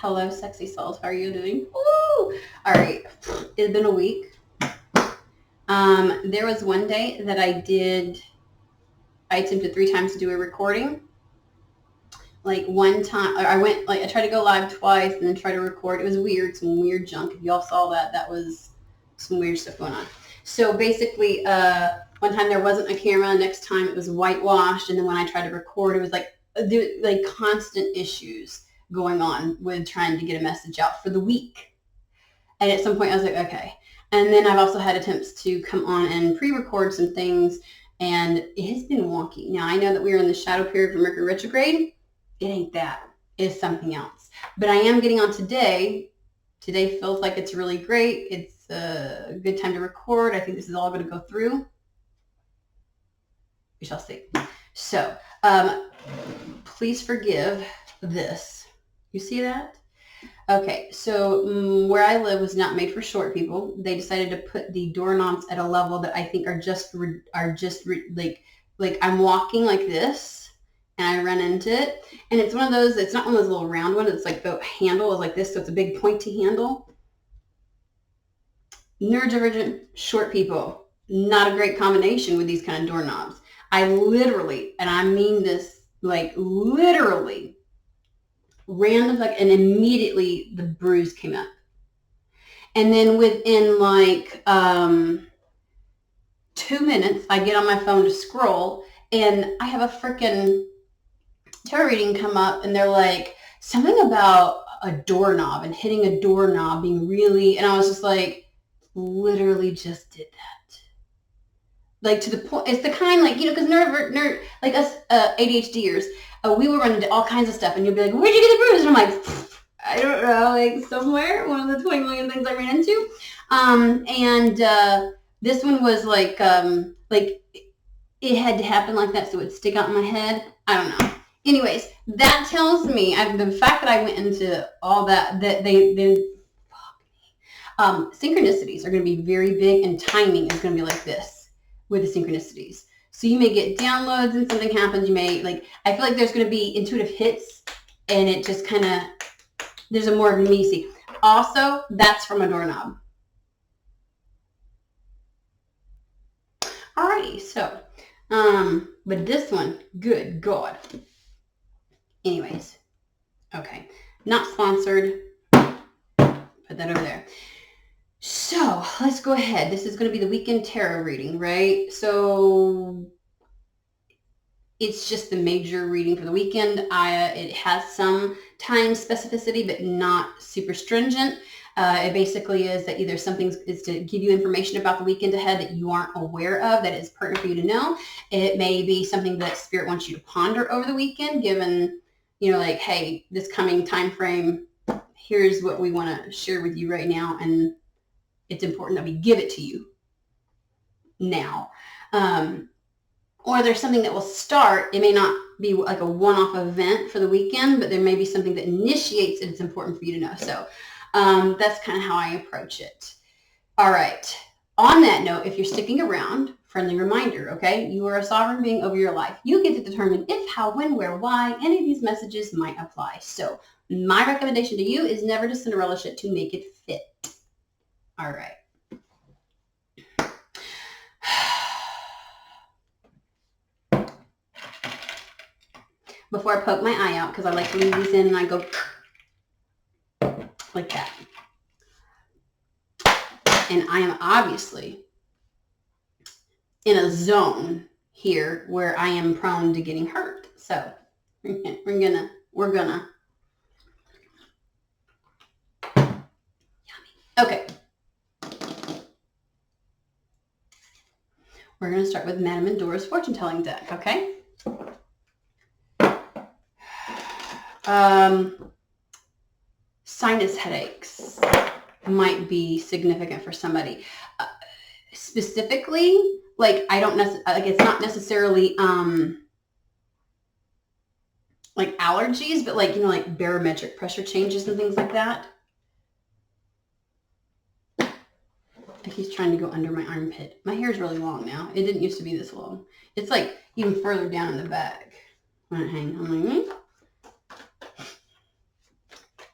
Hello, sexy souls. How are you doing? Woo! All right. It's been a week. There was one day that I attempted 3 times to do a recording. Like one time, I tried to go live twice and then try to record. It was weird, some weird junk. If y'all saw that, that was some weird stuff going on. So basically, one time there wasn't a camera. Next time it was whitewashed. And then when I tried to record, it was like constant issues going on with trying to get a message out for the week. And at some point I was like, okay. And then I've also had attempts to come on and pre-record some things, and it has been wonky. Now I know that we are in the shadow period for Mercury retrograde. It ain't that. It's something else. But I am getting on today. Today feels like it's really great. It's a good time to record. I think this is all going to go through. We shall see. So please forgive this. You see that? Okay, so where I live was not made for short people. They decided to put the doorknobs at a level that I think are just like I'm walking like this and I run into it. And it's one of those, it's not one of those little round ones. It's like the handle is like this, so it's a big pointy handle. Neurodivergent short people, not a great combination with these kind of doorknobs. I literally, and I mean this, like literally, random, and immediately the bruise came up. And then within 2 minutes, I get on my phone to scroll, and I have a freaking tarot reading come up, and they're like, something about a doorknob and hitting a doorknob being really, and I was just like, literally just did that. Like, to the point, it's the kind, because like us ADHDers, we will run into all kinds of stuff, and you'll be like, where'd you get the bruise? And I'm like, I don't know, like somewhere, one of the 20 million things I ran into. This one was like it had to happen like that so it would stick out in my head. I don't know. Anyways, that tells me, the fact that I went into all that synchronicities are going to be very big, and timing is going to be like this with the synchronicities. So you may get downloads and something happens. You may, I feel like there's going to be intuitive hits, and it just kind of, there's a more immediacy. Also, that's from a doorknob. Alrighty, so, but this one, good God. Anyways, okay, not sponsored. Put that over there. So let's go ahead. This is going to be the weekend tarot reading, right? So it's just the major reading for the weekend. It has some time specificity, but not super stringent. It basically is that either something is to give you information about the weekend ahead that you aren't aware of, that is pertinent for you to know. It may be something that Spirit wants you to ponder over the weekend, given, hey, this coming time frame, here's what we want to share with you right now, and it's important that we give it to you now. Or there's something that will start. It may not be like a one-off event for the weekend, but there may be something that initiates it. It's important for you to know. So that's kind of how I approach it. All right. On that note, if you're sticking around, friendly reminder, okay? You are a sovereign being over your life. You get to determine if, how, when, where, why any of these messages might apply. So my recommendation to you is never to Cinderella shit to make it fit. All right. Before I poke my eye out, because I like to leave these in and I go like that. And I am obviously in a zone here where I am prone to getting hurt. So we're gonna. Okay. We're going to start with Madame Endora's fortune telling deck, okay? Sinus headaches might be significant for somebody. Specifically, I don't it's not necessarily like allergies, but like barometric pressure changes and things like that. Like he's trying to go under my armpit. My hair is really long now. It didn't used to be this long. It's like even further down in the back when it hangs. I'm like,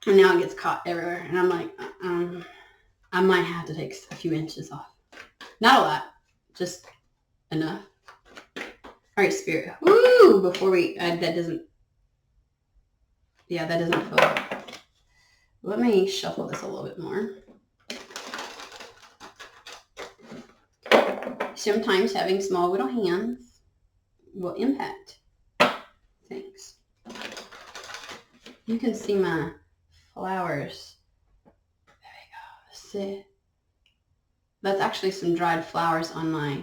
And now it gets caught everywhere. And I'm like, I might have to take a few inches off. Not a lot, just enough. All right, Spirit. Woo! Before we, that doesn't feel. Let me shuffle this a little bit more. Sometimes having small little hands will impact things. You can see my flowers. There we go. See? That's actually some dried flowers on my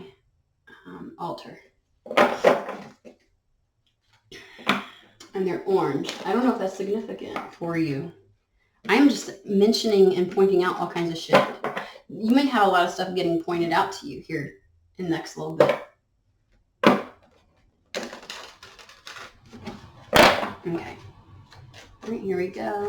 altar. And they're orange. I don't know if that's significant for you. I'm just mentioning and pointing out all kinds of shit. You may have a lot of stuff getting pointed out to you here in the next little bit. Okay. All right, here we go.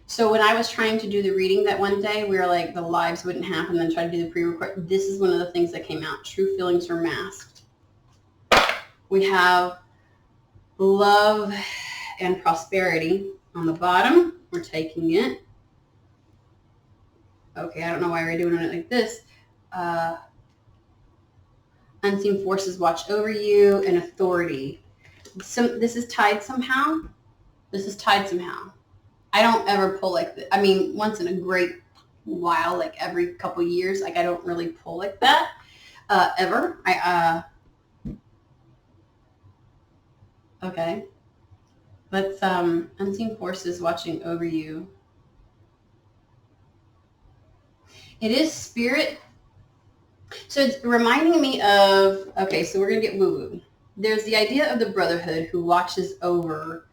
So when I was trying to do the reading that one day, we were like, the lives wouldn't happen, then try to do the pre-record. This is one of the things that came out. True feelings are masked. We have love and prosperity on the bottom. We're taking it. Okay, I don't know why we're doing it like this. Unseen forces watch over you, and authority. This is tied somehow. I don't ever pull like that. I mean, once in a great while, like every couple years, like I don't really pull like that ever. Okay. Let's unseen forces watching over you. It is spirit. So it's reminding me of, okay, so we're going to get woo-woo. There's the idea of the brotherhood who watches over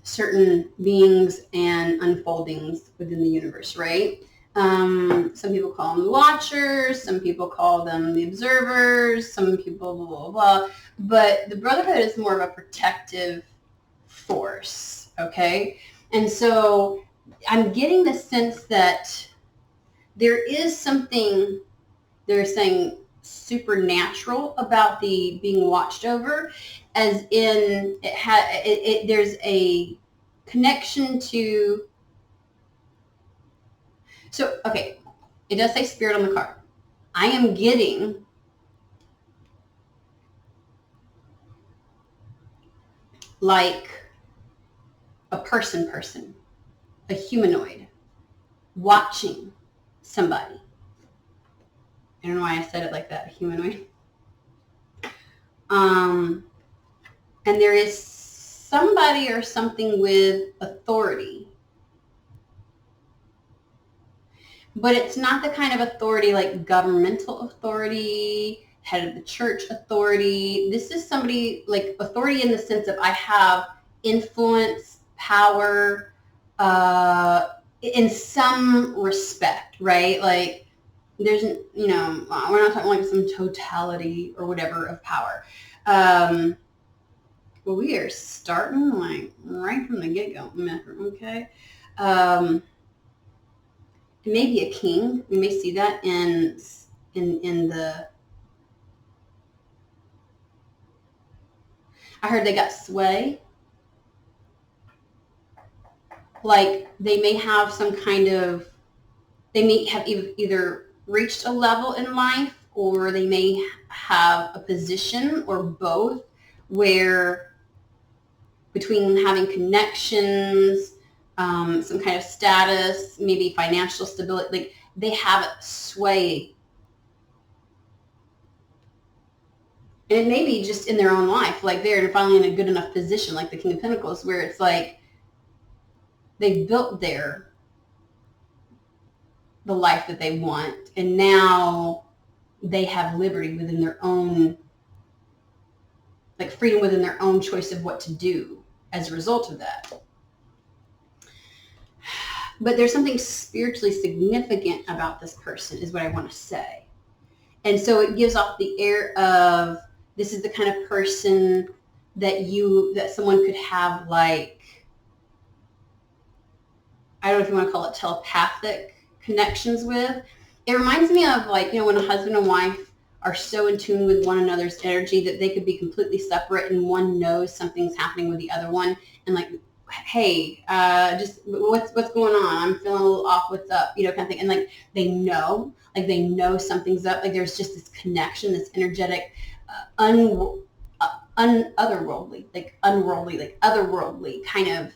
certain beings and unfoldings within the universe, right? Some people call them the watchers, some people call them the observers, some people blah, blah, blah. But the brotherhood is more of a protective force, okay? And so I'm getting the sense that there is something, they're saying, supernatural about the being watched over, as in there's a connection to, so, okay, it does say spirit on the card. I am getting like a person, a humanoid watching somebody. I don't know why I said it like that, a humanoid. And there is somebody or something with authority. But it's not the kind of authority like governmental authority, head of the church authority. This is somebody like authority in the sense of I have influence, power, in some respect, right? Like there's, you know, we're not talking like some totality or whatever of power. Well, we are starting like right from the get-go, okay? Maybe a king. We may see that in the. I heard they got sway. Like they may have some kind of. They may have either reached a level in life, or they may have a position, or both, where between having connections. Some kind of status, maybe financial stability, like they have sway. And it may be just in their own life, like they're finally in a good enough position, like the King of Pentacles, where it's like they've built the life that they want, and now they have liberty within their own, like freedom within their own choice of what to do as a result of that. But there's something spiritually significant about this person is what I want to say. And so it gives off the air of this is the kind of person that someone could have, like, I don't know if you want to call it telepathic connections with. It reminds me of, like, you know, when a husband and wife are so in tune with one another's energy that they could be completely separate, and one knows something's happening with the other one, and like, hey, just what's going on? I'm feeling a little off. What's up? You know, kind of thing. And like they know something's up. Like there's just this connection, this energetic, otherworldly, otherworldly kind of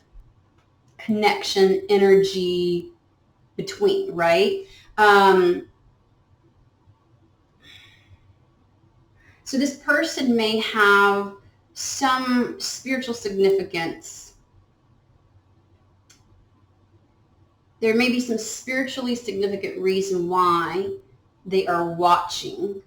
connection, energy between, right? So this person may have some spiritual significance. There may be some spiritually significant reason why they are watching.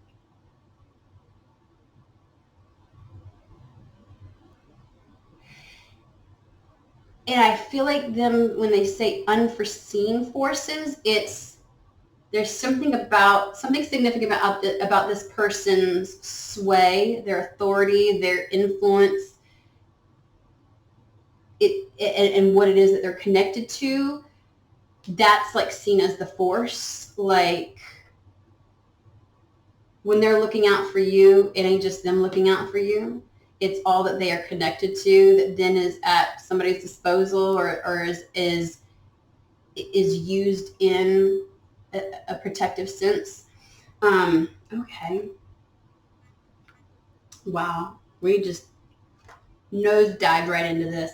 And I feel like them, when they say unforeseen forces, there's something significant about this person's sway, their authority, their influence, and what it is that they're connected to. That's like seen as the force. Like when they're looking out for you, it ain't just them looking out for you. It's all that they are connected to that then is at somebody's disposal or is used in a protective sense. Okay. Wow. We just nosedived right into this.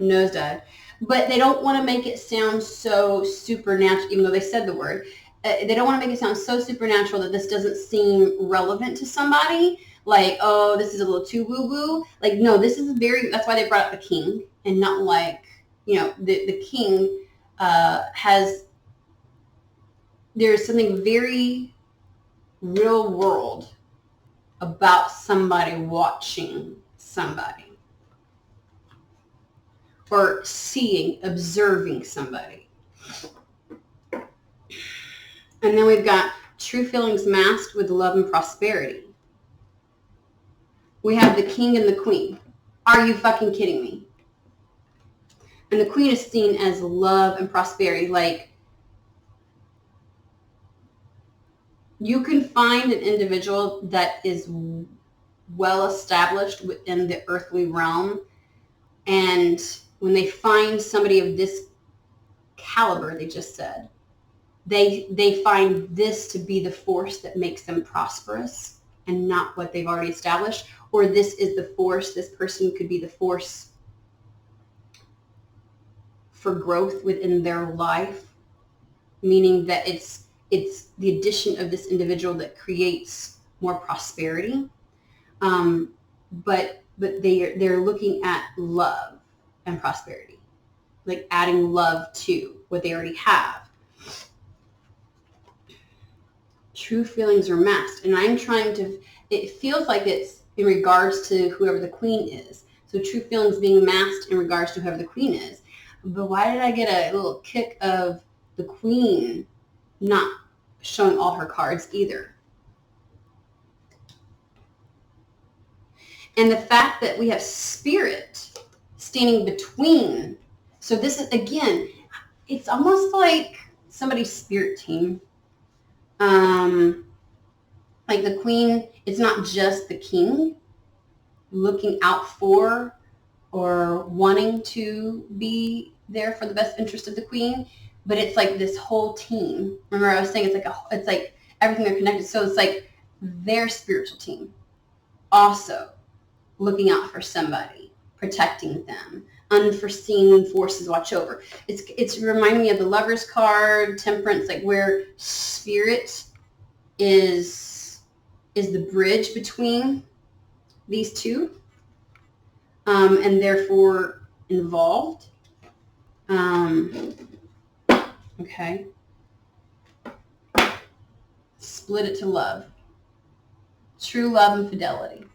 Nosedived. But they don't want to make it sound so supernatural, even though they said the word. They don't want to make it sound so supernatural that this doesn't seem relevant to somebody. Like, oh, this is a little too woo-woo. Like, no, this is that's why they brought up the king and not like, you know, the king there's something very real world about somebody watching somebody or observing somebody. And then we've got true feelings masked with love and prosperity. We have the king and the queen. Are you fucking kidding me? And the queen is seen as love and prosperity. Like, you can find an individual that is well established within the earthly realm, and when they find somebody of this caliber, they just said, they find this to be the force that makes them prosperous and not what they've already established. Or this is the force, this person could be the force for growth within their life, meaning that it's the addition of this individual that creates more prosperity. But they're looking at love and prosperity, like adding love to what they already have. True feelings are masked, and it feels like it's in regards to whoever the queen is. So true feelings being masked in regards to whoever the queen is. But why did I get a little kick of the queen not showing all her cards either? And the fact that we have spirit standing between. So this is, again, it's almost like somebody's spirit team. Like the queen, it's not just the king looking out for or wanting to be there for the best interest of the queen, but it's like this whole team. Remember I was saying it's like everything they're connected. So it's like their spiritual team also looking out for somebody, protecting them. Unforeseen forces watch over. It's reminding me of the Lover's card, Temperance, like where spirit is the bridge between these two, and therefore involved. Okay. Split it to love. True love and fidelity.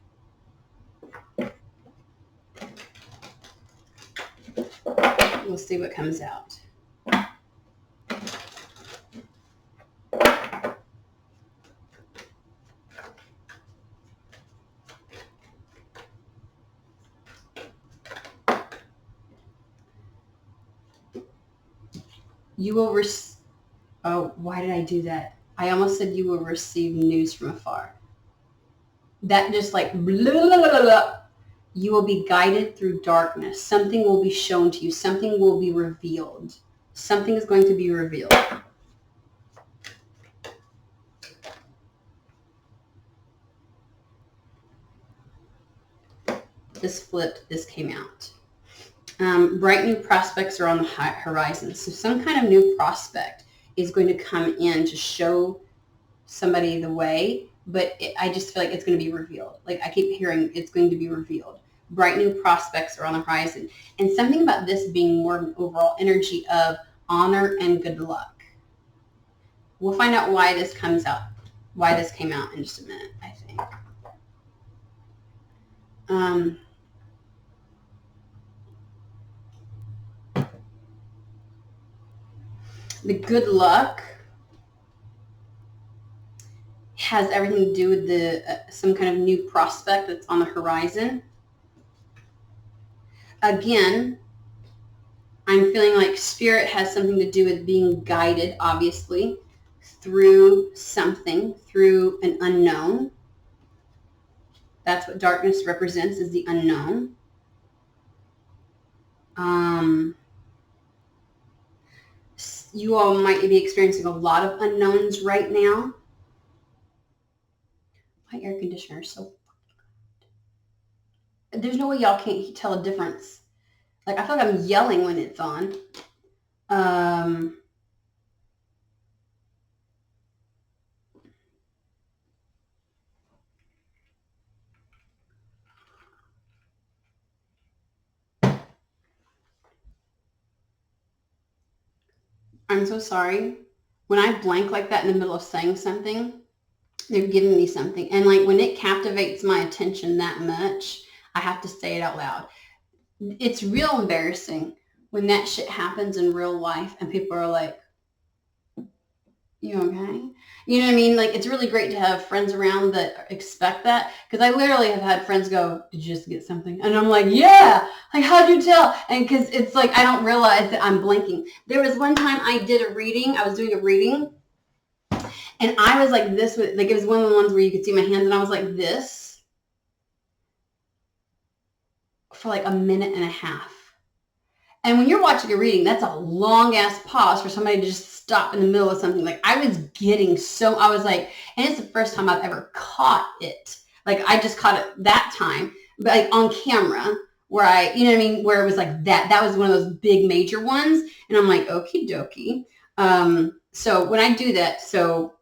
We'll see what comes out. You will oh, why did I do that? I almost said you will receive news from afar. that just like, blah, blah, blah, blah. You will be guided through darkness. Something will be shown to you. Something will be revealed. Something is going to be revealed. This flipped, this came out. Bright new prospects are on the horizon. So some kind of new prospect is going to come in to show somebody the way, but I just feel like it's going to be revealed. Like I keep hearing it's going to be revealed. Bright new prospects are on the horizon. And something about this being more of an overall energy of honor and good luck. We'll find out why this comes out, why this came out in just a minute, I think. The good luck has everything to do with the some kind of new prospect that's on the horizon. Again, I'm feeling like spirit has something to do with being guided, obviously, through something, through an unknown. That's what darkness represents, is the unknown. You all might be experiencing a lot of unknowns right now. My air conditioner is so... There's no way y'all can't tell a difference. Like, I feel like I'm yelling when it's on. I'm so sorry. When I blank like that in the middle of saying something, they're giving me something. And like when it captivates my attention that much, I have to say it out loud. It's real embarrassing when that shit happens in real life and people are like, you okay? You know what I mean? Like, it's really great to have friends around that expect that. Because I literally have had friends go, did you just get something? And I'm like, yeah. Like, how'd you tell? And because it's like, I don't realize that I'm blinking. There was one time I did a reading. I was doing a reading. And I was like this. Like, it was one of the ones where you could see my hands. And I was like this for like a minute and a half. And when you're watching a reading, that's a long-ass pause for somebody to just stop in the middle of something. Like, I was getting so, I was like, and it's the first time I've ever caught it. Like, I just caught it that time, but like on camera, where I, you know what I mean, where it was like that. That was one of those big major ones. And I'm like, okie dokie. So when I do that, so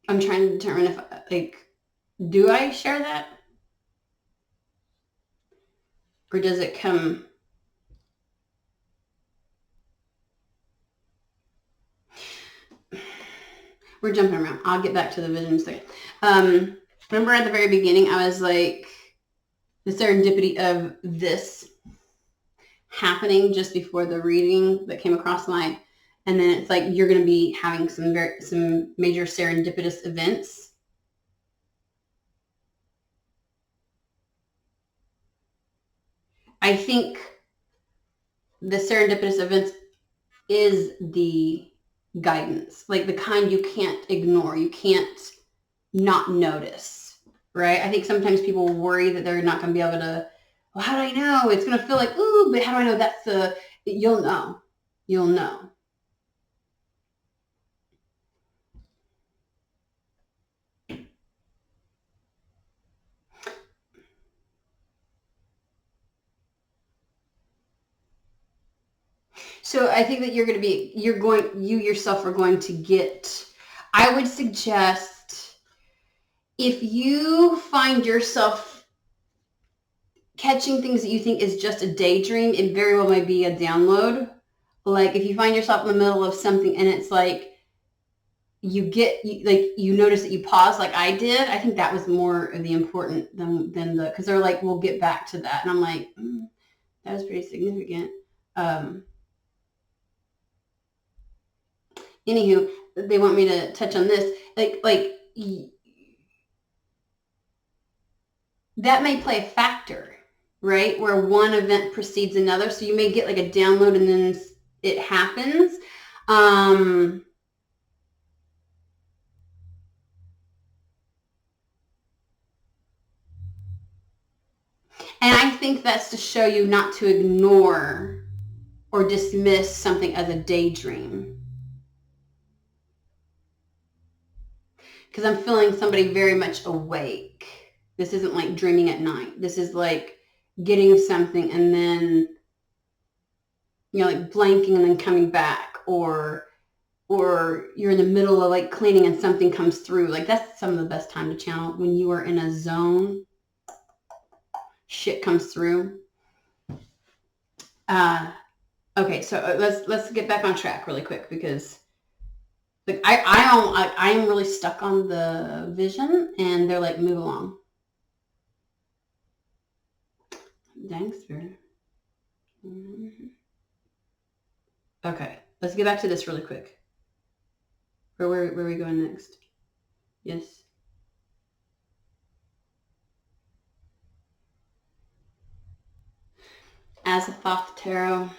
I'm trying to determine if, like, do I share that? Or does it come? We're jumping around. I'll get back to the vision thing. Remember at the very beginning, I was like, the serendipity of this happening just before the reading that came across my, and then it's like you're going to be having some major serendipitous events. I think the serendipitous events is the guidance, like the kind you can't ignore, you can't not notice, right? I think sometimes people worry that they're not going to be able to, well, how do I know? It's going to feel like, ooh, but how do I know that's the, you'll know. You'll know. So I think that you yourself are going to get, I would suggest if you find yourself catching things that you think is just a daydream, it very well might be a download. Like if you find yourself in the middle of something and it's like, you notice that you pause like I did, I think that was more of the important than the, because they're like, we'll get back to that. And I'm like, that was pretty significant. Anywho, they want me to touch on this. Like that may play a factor, right? Where one event precedes another. So you may get like a download and then it happens. And I think that's to show you not to ignore or dismiss something as a daydream. Because I'm feeling somebody very much awake. This isn't like dreaming at night. This is like getting something and then, like blanking and then coming back, or you're in the middle of like cleaning and something comes through. Like that's some of the best time to channel, when you are in a zone, shit comes through. Okay, so let's get back on track really quick, because like I am really stuck on the vision, and they're like, move along. Dang spirit. Okay, let's get back to this really quick. Where are we going next? Yes. Azathoth Tarot.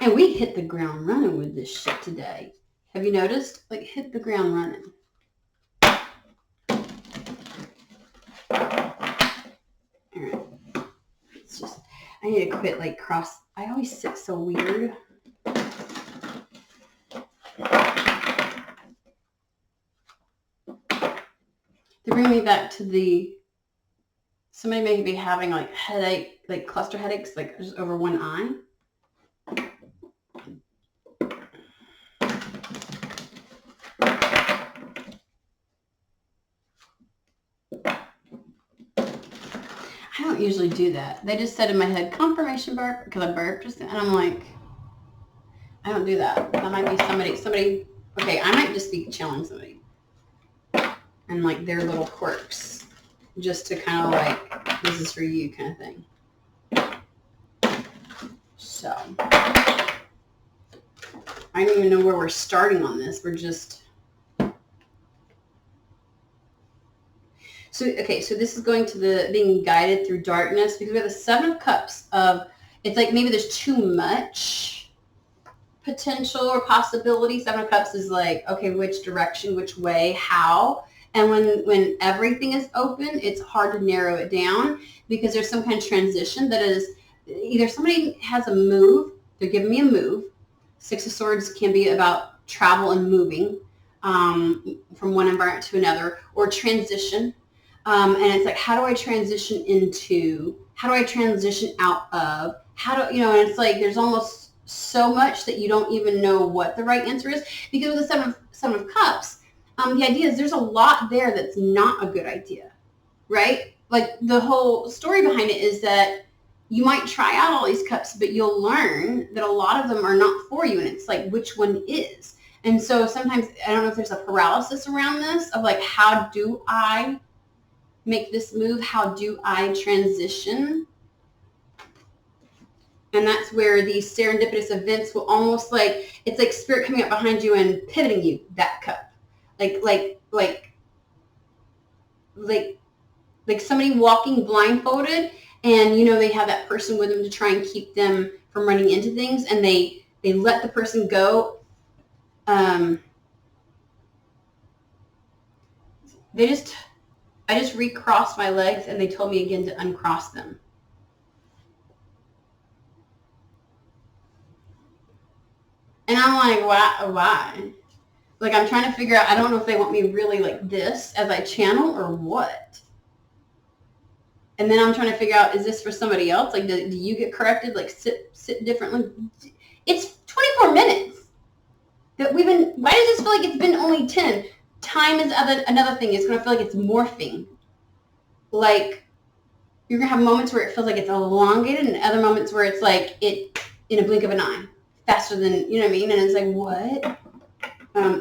And we hit the ground running with this shit today. Have you noticed? Like, hit the ground running. Alright. It's just, I need to quit like cross. I always sit so weird. They bring me back to somebody may be having like headache, like cluster headaches, like just over one eye. I don't usually do that. They just said in my head, confirmation burp, because I burped just, and I'm like, I don't do that. That might be somebody, okay, I might just be chilling somebody. And like their little quirks, just to kind of like, this is for you kind of thing. So, I don't even know where we're starting on this. We're just, so this is going to the being guided through darkness, because we have the Seven of Cups of, it's like maybe there's too much potential or possibility. Seven of Cups is like, okay, which direction, which way, how? And when everything is open, it's hard to narrow it down, because there's some kind of transition that is, either somebody has a move, they're giving me a move. Six of Swords can be about travel and moving from one environment to another, or transition. And it's like, how do I transition into, how do I transition out of, and it's like, there's almost so much that you don't even know what the right answer is, because with the Seven of Cups, the idea is there's a lot there that's not a good idea, right? Like the whole story behind it is that you might try out all these cups, but you'll learn that a lot of them are not for you. And it's like, which one is? And so sometimes, I don't know if there's a paralysis around this of like, how do I make this move? How do I transition? And that's where these serendipitous events will almost like, it's like spirit coming up behind you and pivoting you that cup. Like somebody walking blindfolded, and they have that person with them to try and keep them from running into things, and they let the person go. I just recrossed my legs, and they told me again to uncross them. And I'm like, why? Like, I'm trying to figure out, I don't know if they want me really like this as I channel or what. And then I'm trying to figure out, is this for somebody else? Like, do you get corrected? Like, sit differently? It's 24 minutes that we've been, why does this feel like it's been only 10? Time is another thing. It's going to feel like it's morphing. Like, you're going to have moments where it feels like it's elongated, and other moments where it's like it in a blink of an eye, faster than, you know what I mean? And it's like, what?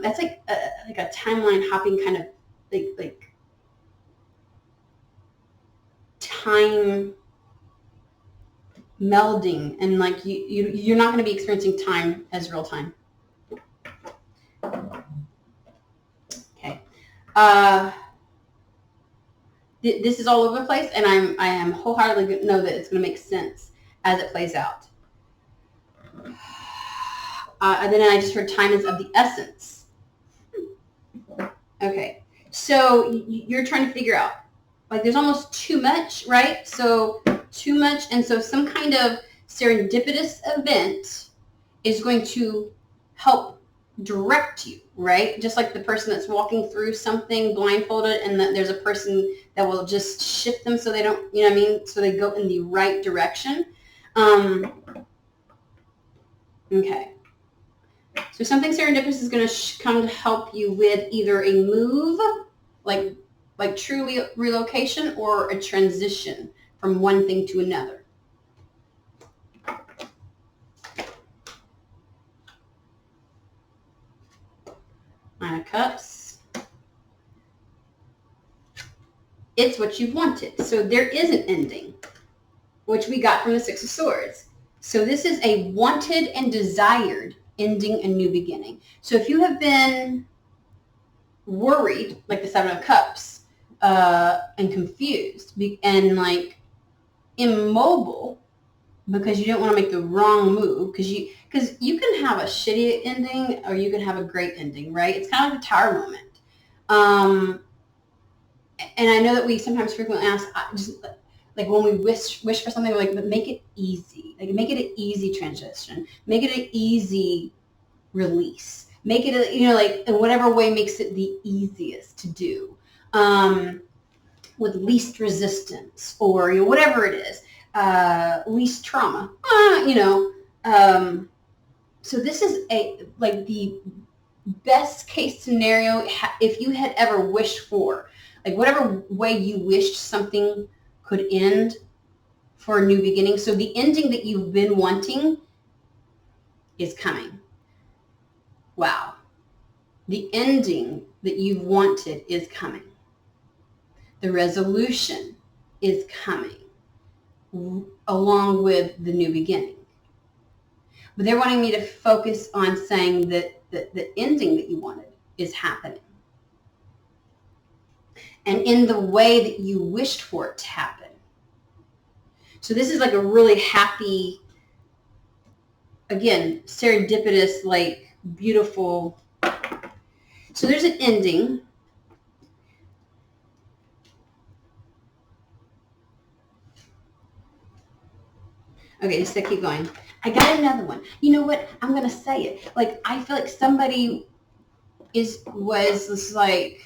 That's like a timeline hopping kind of like time melding, and like you're not going to be experiencing time as real time. Okay. This is all over the place, and I am wholeheartedly know that it's going to make sense as it plays out. And then I just heard time is of the essence. Okay, So you're trying to figure out, like, there's almost too much, right? So too much. And so some kind of serendipitous event is going to help direct you, right? Just like the person that's walking through something blindfolded, and that there's a person that will just shift them so they don't, you know what I mean? So they go in the right direction. Okay. So something serendipitous is going to come to help you with either a move, like truly relocation, or a transition from one thing to another. Nine of Cups. It's what you've wanted. So there is an ending, which we got from the Six of Swords. So this is a wanted and desired ending, a new beginning. So if you have been worried, like the Seven of Cups, and confused and like immobile because you didn't want to make the wrong move, because you can have a shitty ending or you can have a great ending, right? It's kind of like a Tower moment. And I know that we sometimes frequently ask, just like when we wish for something, like, but make it easy. Like, make it an easy transition. Make it an easy release. Make it, like, in whatever way makes it the easiest to do, with least resistance, or whatever it is, least trauma. So this is the best case scenario if you had ever wished for, like, whatever way you wished something could end for a new beginning. So the ending that you've been wanting is coming. Wow. The ending that you've wanted is coming. The resolution is coming along with the new beginning. But they're wanting me to focus on saying that the ending that you wanted is happening. And in the way that you wished for it to happen. So this is like a really happy, again, serendipitous, like, beautiful. So there's an ending. Okay, just to keep going. I got another one. You know what? I'm going to say it. Like, I feel like somebody was just like,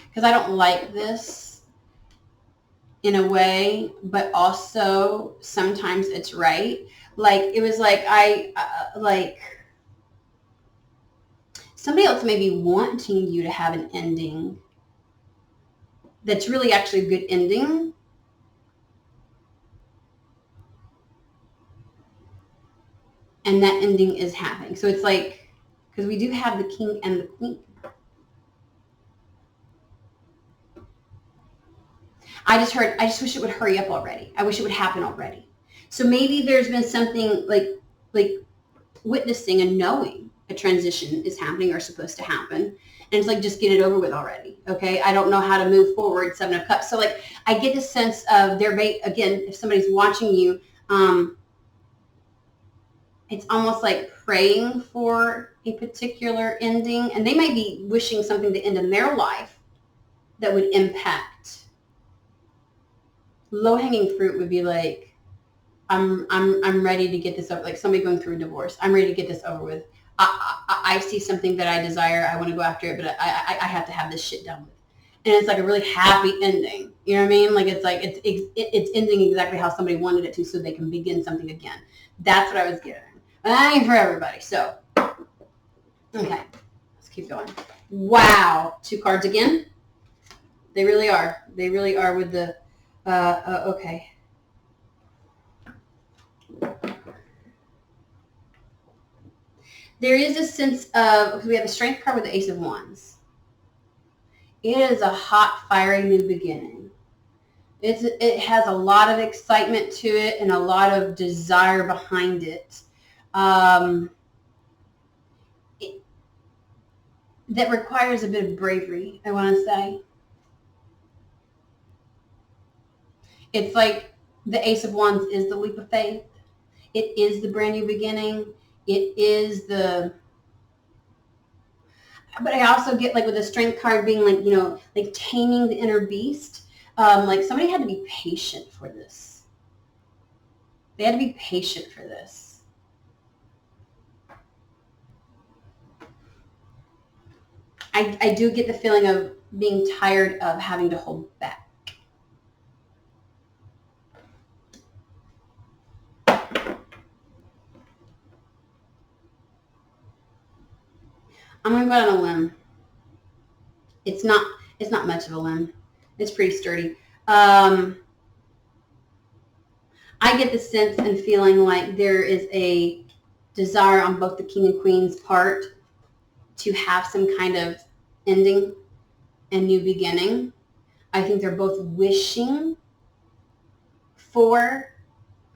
because I don't like this in a way, but also sometimes it's right. Like, it was like, somebody else may be wanting you to have an ending that's really actually a good ending. And that ending is happening. So it's like, because we do have the king and the queen. I just wish it would hurry up already. I wish it would happen already. So maybe there's been something like witnessing and knowing a transition is happening or supposed to happen. And it's like, just get it over with already. Okay. I don't know how to move forward. Seven of Cups. So like, I get the sense of again, if somebody's watching you, it's almost like praying for a particular ending, and they might be wishing something to end in their life that would impact. Low-hanging fruit would be like, I'm ready to get this over. Like somebody going through a divorce. I'm ready to get this over with. I see something that I desire. I want to go after it, but I have to have this shit done with. And it's like a really happy ending. You know what I mean? Like, it's like it's ending exactly how somebody wanted it to, so they can begin something again. That's what I was getting. But that ain't for everybody. So, okay, let's keep going. Wow, 2 cards again. They really are. They really are with the. Okay. There is a sense of, we have a Strength card with the Ace of Wands. It is a hot, fiery new beginning. It has a lot of excitement to it and a lot of desire behind it. That requires a bit of bravery, I want to say. It's like the Ace of Wands is the leap of faith. It is the brand new beginning. It is But I also get like with the strength card being like, you know, like taming the inner beast. Like somebody had to be patient for this. They had to be patient for this. I do get the feeling of being tired of having to hold back. I'm going to go out on a limb. It's not much of a limb. It's pretty sturdy. I get the sense and feeling like there is a desire on both the king and queen's part to have some kind of ending and new beginning. I think they're both wishing for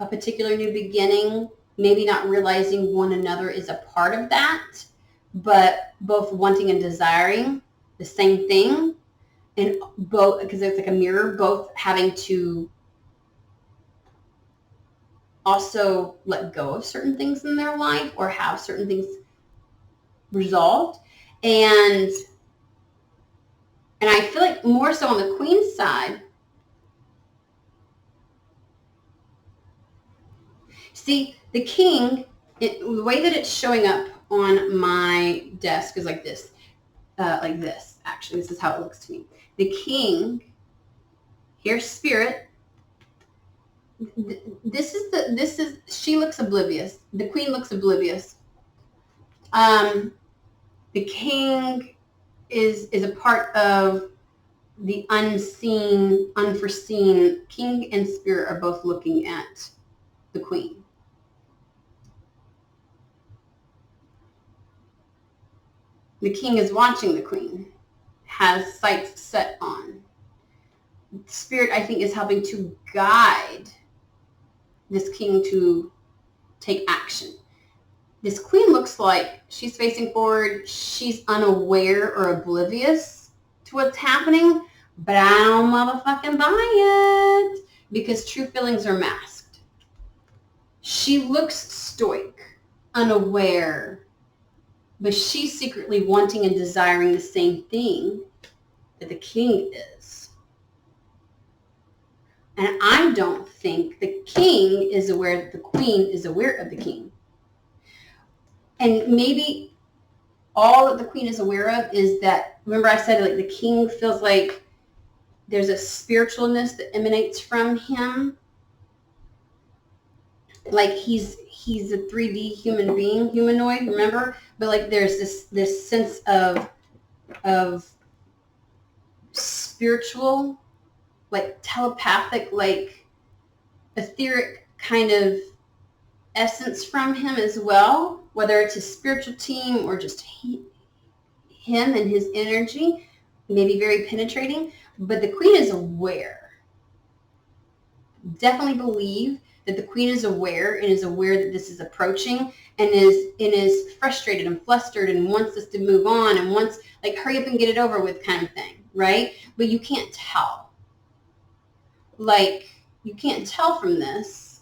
a particular new beginning, maybe not realizing one another is a part of that, but both wanting and desiring the same thing. And both, because it's like a mirror, both having to also let go of certain things in their life or have certain things resolved. And I feel like more so on the queen's side, see, the king, the way that it's showing up on my desk is like this. Actually, this is how it looks to me. The king, here's spirit. She looks oblivious. The queen looks oblivious. The king is a part of the unseen, unforeseen. King and spirit are both looking at the queen. The king is watching the queen, has sights set on. Spirit, I think, is helping to guide this king to take action. This queen looks like she's facing forward. She's unaware or oblivious to what's happening, but I don't motherfucking buy it because true feelings are masked. She looks stoic, unaware, but she's secretly wanting and desiring the same thing that the king is. And I don't think the king is aware that the queen is aware of the king. And maybe all that the queen is aware of is that, remember I said like the king feels like there's a spiritualness that emanates from him. Like he's a 3D human being, humanoid, remember? But like there's this sense of spiritual, like telepathic, like etheric kind of essence from him as well, whether it's a spiritual team or just him and his energy, maybe very penetrating. But the queen is aware. Definitely believe that the queen is aware and is aware that this is approaching and is frustrated and flustered and wants us to move on and wants like hurry up and get it over with kind of thing, right? But you can't tell. Like you can't tell from this.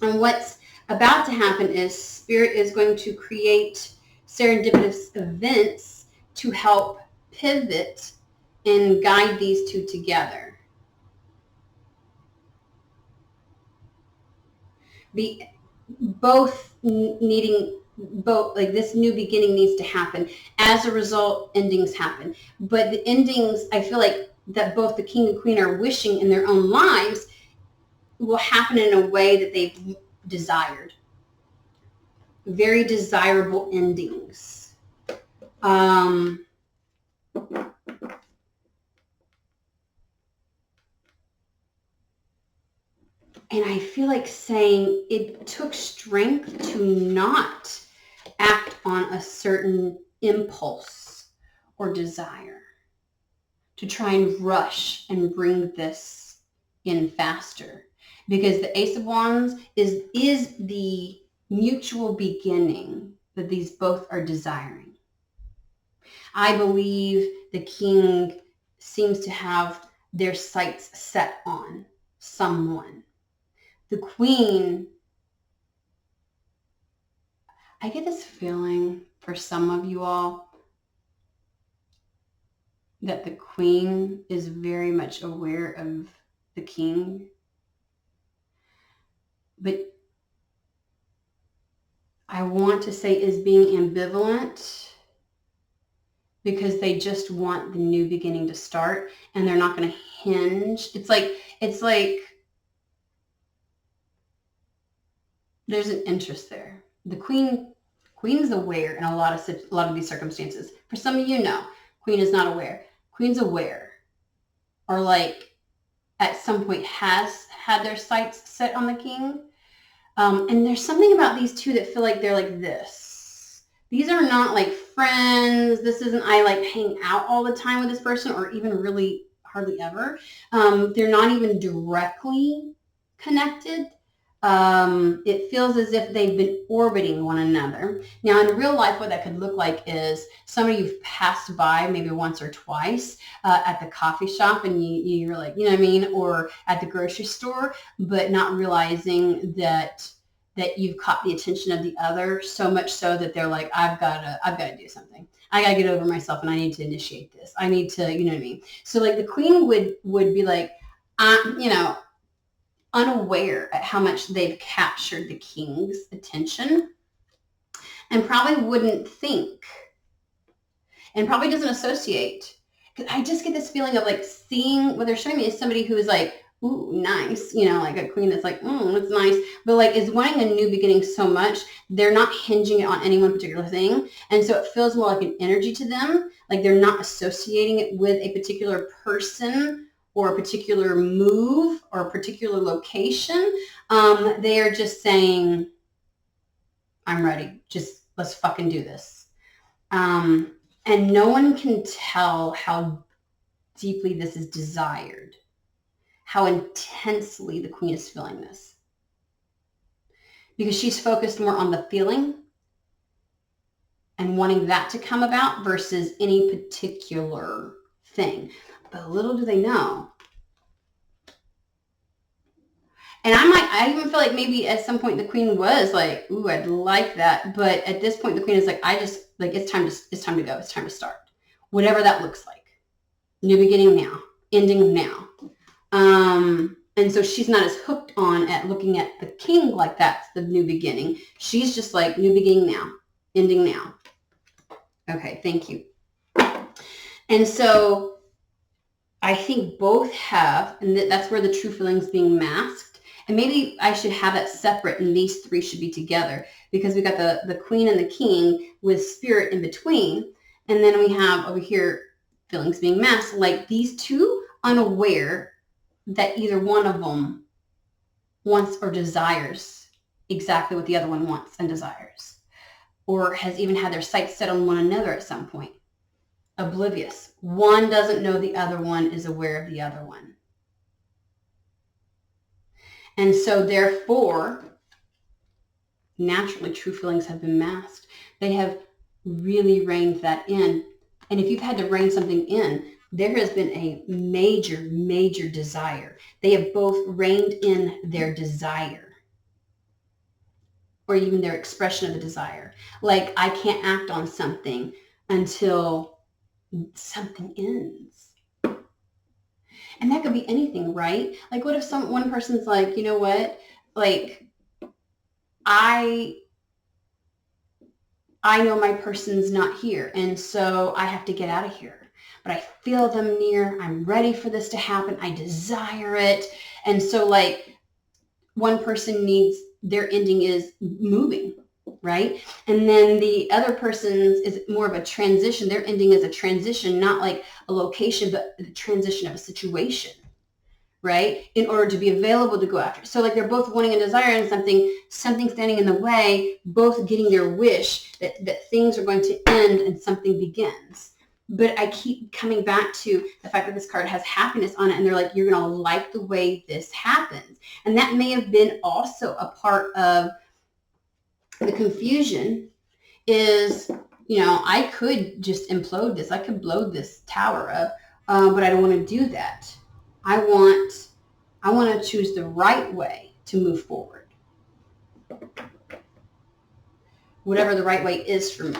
And what's about to happen is spirit is going to create serendipitous events to help pivot and guide these two together. Both like this new beginning needs to happen. As a result, endings happen. But the endings, I feel like that both the king and queen are wishing in their own lives will happen in a way that they've desired. Very desirable endings. And I feel like saying it took strength to not act on a certain impulse or desire, to try and rush and bring this in faster. Because the Ace of Wands is the mutual beginning that these both are desiring. I believe the king seems to have their sights set on someone. The queen, I get this feeling for some of you all that the queen is very much aware of the king, but I want to say is being ambivalent because they just want the new beginning to start and they're not going to hinge. It's like there's an interest there. The queen is aware in a lot of these circumstances. For some of you, no, queen is not aware. Queen's aware, or like at some point has had their sights set on the king. And there's something about these two that feel like they're like this. These are not like friends. This isn't I like hang out all the time with this person or even really hardly ever. They're not even directly connected. It feels as if they've been orbiting one another. Now, in real life, what that could look like is somebody you've passed by maybe once or twice at the coffee shop, and you're like, you know what I mean, or at the grocery store, but not realizing that you've caught the attention of the other so much so that they're like, I've got to do something. I got to get over myself, and I need to initiate this. I need to, you know what I mean. So, like the queen would be like, unaware at how much they've captured the king's attention and probably wouldn't think and probably doesn't associate. Because I just get this feeling of like seeing what they're showing me is somebody who is like, ooh, nice, like a queen that's like, it's nice, but like is wanting a new beginning so much, they're not hinging it on any one particular thing. And so it feels more like an energy to them. Like they're not associating it with a particular person or a particular move or a particular location. They are just saying, I'm ready. Just let's fucking do this. And no one can tell how deeply this is desired, how intensely the queen is feeling this. Because she's focused more on the feeling and wanting that to come about versus any particular thing. But little do they know. And I even feel like maybe at some point the queen was like, ooh, I'd like that. But at this point, the queen is like, it's time to go. It's time to start. Whatever that looks like. New beginning now. Ending now. And so she's not as hooked on at looking at the king like that's the new beginning. She's just like, new beginning now. Ending now. Okay, thank you. And so I think both have, and that's where the true feelings being masked. And maybe I should have it separate and these three should be together because we got the queen and the king with spirit in between. And then we have over here feelings being masked, like these two unaware that either one of them wants or desires exactly what the other one wants and desires, or has even had their sights set on one another at some point. Oblivious. One doesn't know the other one is aware of the other one. And so therefore, naturally true feelings have been masked. They have really reined that in. And if you've had to rein something in, there has been a major, major desire. They have both reined in their desire or even their expression of the desire. Like, I can't act on something until something ends. And that could be anything, right? Like, what if one person's like, you know what? Like, I know my person's not here, and so I have to get out of here. But I feel them near. I'm ready for this to happen. I desire it. And so, like, one person needs, their ending is moving, right? And then the other person's is more of a transition. Their ending is a transition, not like a location, but the transition of a situation, right? In order to be available to go after. So like they're both wanting and desiring something standing in the way, both getting their wish that things are going to end and something begins. But I keep coming back to the fact that this card has happiness on it, and they're like, you're going to like the way this happens. And that may have been also a part of the confusion is, I could just implode this. I could blow this tower up, but I don't want to do that. I want to choose the right way. to move forward. Whatever the right way is for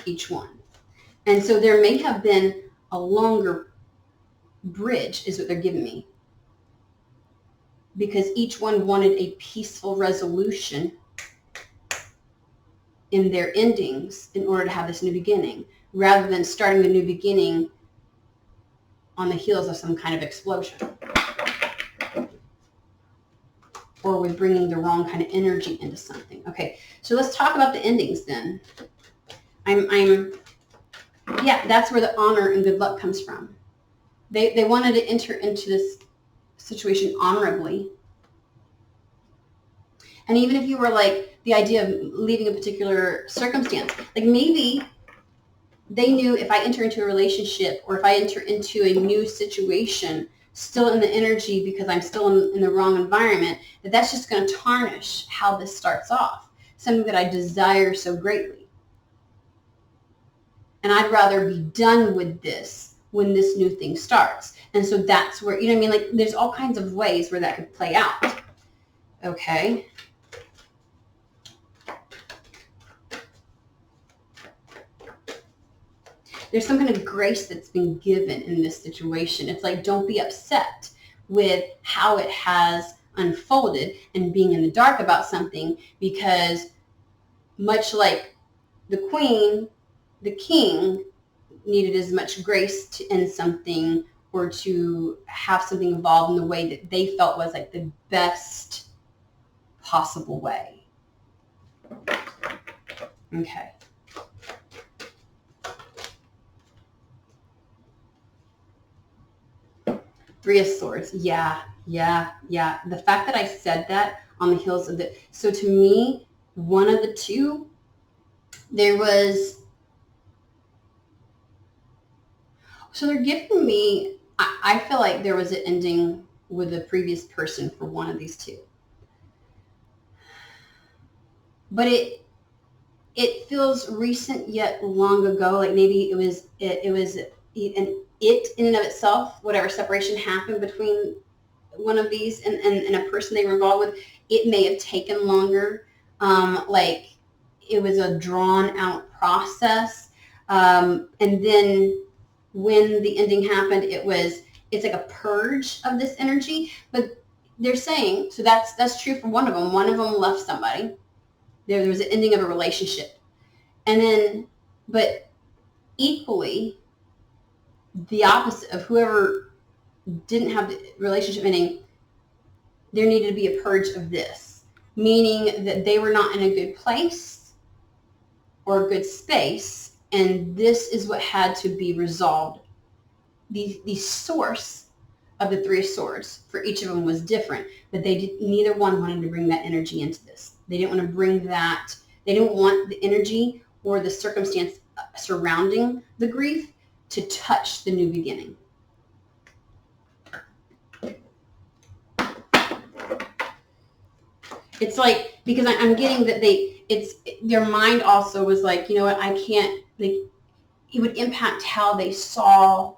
each one. And so there may have been a longer bridge is what they're giving me, because each one wanted a peaceful resolution in their endings in order to have this new beginning, rather than starting the new beginning on the heels of some kind of explosion, or with bringing the wrong kind of energy into something. Okay, so let's talk about the endings then. Yeah, that's where the honor and good luck comes from. They wanted to enter into this situation honorably. And even if you were like the idea of leaving a particular circumstance, like maybe they knew if I enter into a relationship or if I enter into a new situation still in the energy because I'm still in the wrong environment, that's just going to tarnish how this starts off, something that I desire so greatly. And I'd rather be done with this when this new thing starts. And so that's where, you know what I mean? Like there's all kinds of ways where that could play out. Okay. There's some kind of grace that's been given in this situation. It's like, don't be upset with how it has unfolded and being in the dark about something, because much like the queen, the king needed as much grace to end something or to have something evolve in the way that they felt was like the best possible way. Okay. Three of Swords. Yeah. The fact that I said that on the heels of the, so to me, one of the two, there was, so they're giving me, I feel like there was an ending with a previous person for one of these two. But it feels recent yet long ago, like maybe it was in and of itself, whatever separation happened between one of these and a person they were involved with, it may have taken longer. Like it was a drawn out process. And then when the ending happened, it's like a purge of this energy. But they're saying, so that's true for one of them. One of them left somebody. There was an ending of a relationship. And then, but equally, the opposite of whoever didn't have the relationship ending, there needed to be a purge of this, meaning that they were not in a good place or a good space, and this is what had to be resolved. The source of the Three of Swords for each of them was different, but neither one wanted to bring that energy into this. They didn't want to bring that. They didn't want the energy or the circumstance surrounding the grief to touch the new beginning. It's like, because I'm getting that their mind also was like, you know what, I can't, like, it would impact how they saw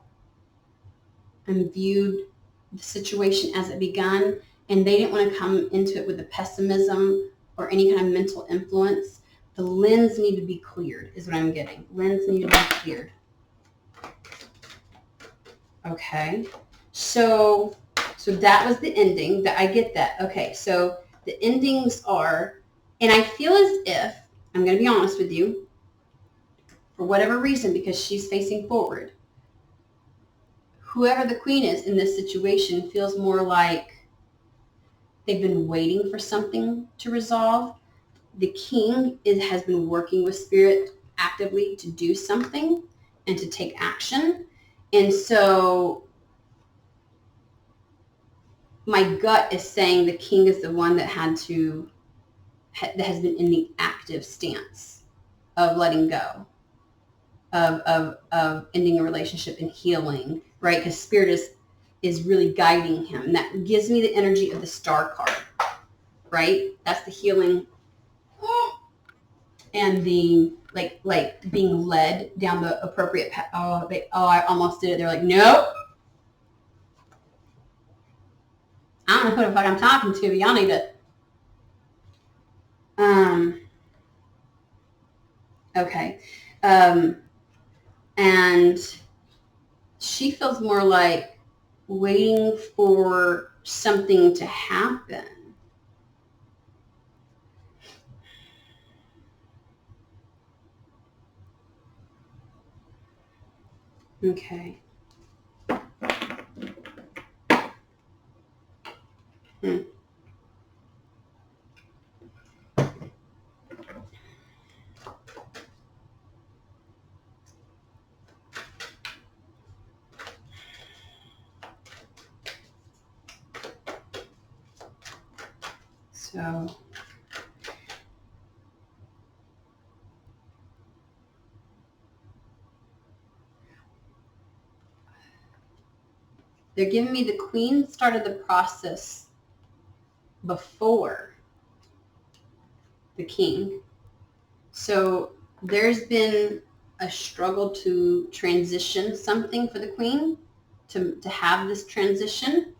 and viewed the situation as it begun, and they didn't want to come into it with the pessimism or any kind of mental influence. The lens needed to be cleared, is what I'm getting. Lens needed to be cleared. Okay, so that was the ending. That I get that. Okay, so the endings are, and I feel as if, I'm going to be honest with you, for whatever reason, because she's facing forward, whoever the queen is in this situation feels more like they've been waiting for something to resolve. The king has been working with spirit actively to do something and to take action. And so my gut is saying the king is the one that has been in the active stance of letting go, of ending a relationship and healing, right? Because spirit is really guiding him. And that gives me the energy of the Star card, right? That's the healing and the like being led down the appropriate path. I almost did it. They're like, nope. I don't know who the fuck I'm talking to. Y'all need to. Okay. And she feels more like waiting for something to happen. Okay. So they're giving me the queen started the process before the king. So there's been a struggle to transition something for the queen to have this transition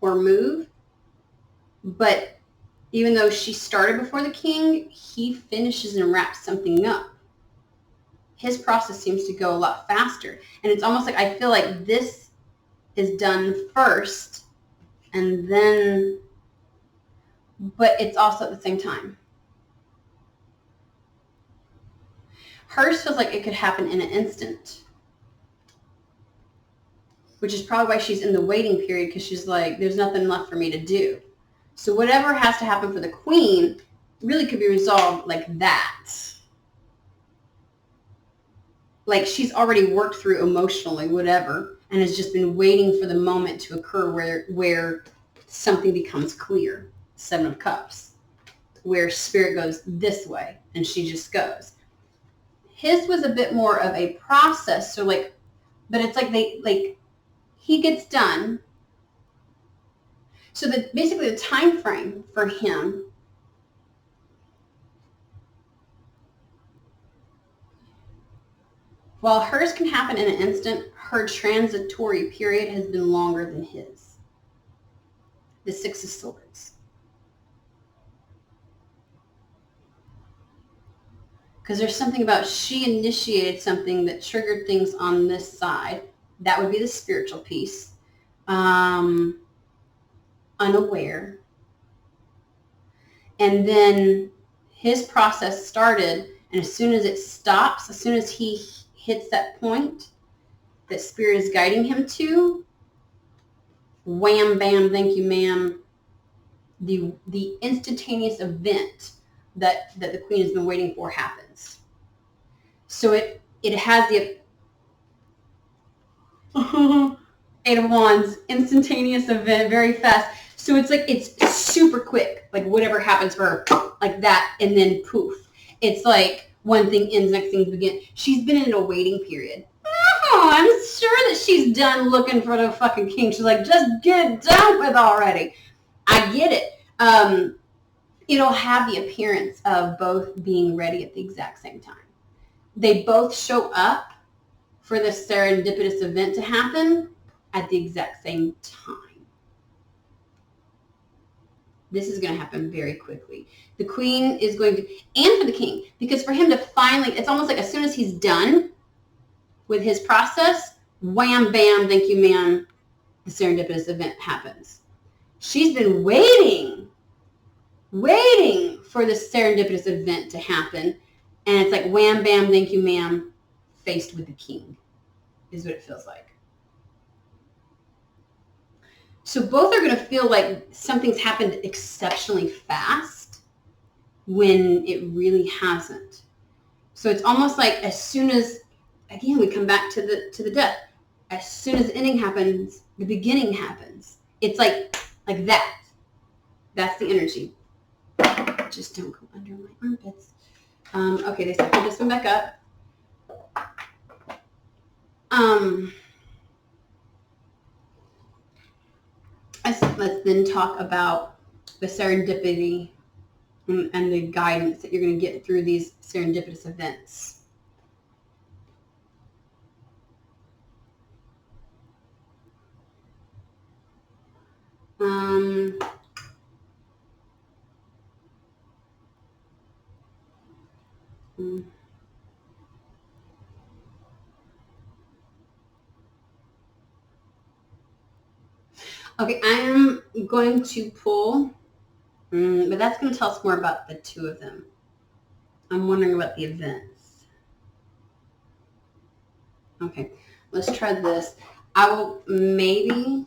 or move. But even though she started before the king, he finishes and wraps something up. His process seems to go a lot faster. And it's almost like I feel like this is done first and then, but it's also at the same time. Hers feels like it could happen in an instant, which is probably why she's in the waiting period, because she's like, there's nothing left for me to do. So whatever has to happen for the queen really could be resolved like that. Like she's already worked through emotionally whatever and has just been waiting for the moment to occur where something becomes clear. 7 of Cups, where spirit goes this way and she just goes. His was a bit more of a process. So like, but it's like he gets done. So that basically the time frame for him while hers can happen in an instant, her transitory period has been longer than his. The 6 of Swords. Because there's something about she initiated something that triggered things on this side. That would be the spiritual piece. Unaware. And then his process started, and as soon as it stops, as soon as he hits that point that spirit is guiding him to, wham, bam, thank you, ma'am, the instantaneous event that the queen has been waiting for happens. So it has the 8 of Wands, instantaneous event, very fast. So it's like, it's super quick, like whatever happens for her, like that, and then poof. It's like one thing ends, next thing begins. She's been in a waiting period. Oh, I'm sure that she's done looking for the fucking king. She's like, just get it done with already. I get it. It'll have the appearance of both being ready at the exact same time. They both show up for this serendipitous event to happen at the exact same time. This is going to happen very quickly. The queen is going to, and for the king, because for him to finally, it's almost like as soon as he's done with his process, wham, bam, thank you, ma'am, the serendipitous event happens. She's been waiting for this serendipitous event to happen, and it's like wham, bam, thank you, ma'am, faced with the king, is what it feels like. So both are going to feel like something's happened exceptionally fast when it really hasn't. So it's almost like as soon as, again, we come back to the death. As soon as the ending happens, the beginning happens. It's like that. That's the energy. Just don't go under my armpits. Okay, they said put this one back up. Let's then talk about the serendipity and the guidance that you're going to get through these serendipitous events. Um, mm. Okay, I am going to pull, but that's going to tell us more about the two of them. I'm wondering about the events. Okay, let's try this. I will maybe,